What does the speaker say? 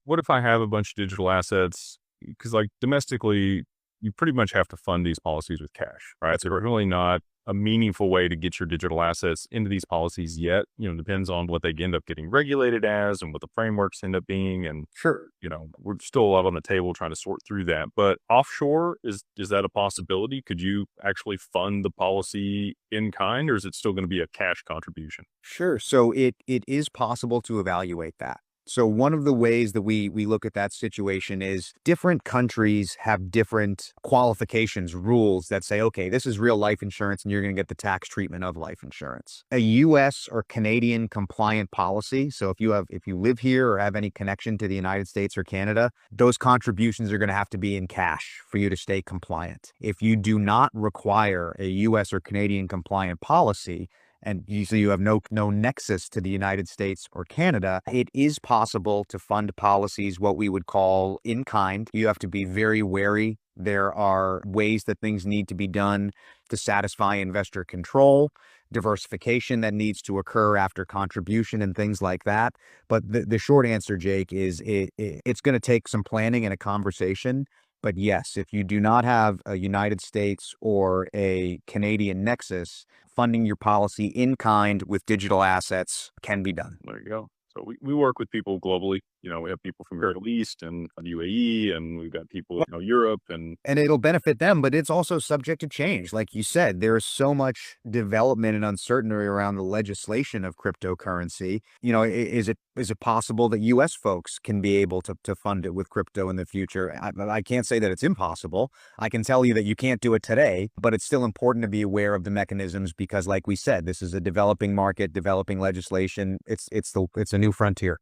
what if I have a bunch of digital assets? Because like domestically, you pretty much have to fund these policies with cash, right? So really not a meaningful way to get your digital assets into these policies yet. Depends on what they end up getting regulated as and what the frameworks end up being. And Sure. we're still a lot on the table trying to sort through that. But offshore, is that a possibility? Could you actually fund the policy in kind, or is it still going to be a cash contribution? Sure. So it is possible to evaluate that. So one of the ways that we look at that situation is different countries have different qualifications, rules that say, okay, this is real life insurance and you're going to get the tax treatment of life insurance. A US or Canadian compliant policy. So if you live here or have any connection to the United States or Canada, those contributions are going to have to be in cash for you to stay compliant. If you do not require a US or Canadian compliant policy, and you have no nexus to the United States or Canada, it is possible to fund policies what we would call in kind. You have to be very wary. There are ways that things need to be done to satisfy investor control, diversification that needs to occur after contribution and things like that. But the short answer, Jake, is it's going to take some planning and a conversation. But yes, if you do not have a United States or a Canadian nexus, funding your policy in kind with digital assets can be done. There you go. So we work with people globally. We have people from Middle East and UAE, and we've got people, Europe and And it'll benefit them, but it's also subject to change. Like you said, there is so much development and uncertainty around the legislation of cryptocurrency. Is it possible that US folks can be able to fund it with crypto in the future? I can't say that it's impossible. I can tell you that you can't do it today, but it's still important to be aware of the mechanisms because like we said, this is a developing market, developing legislation. It's a new frontier.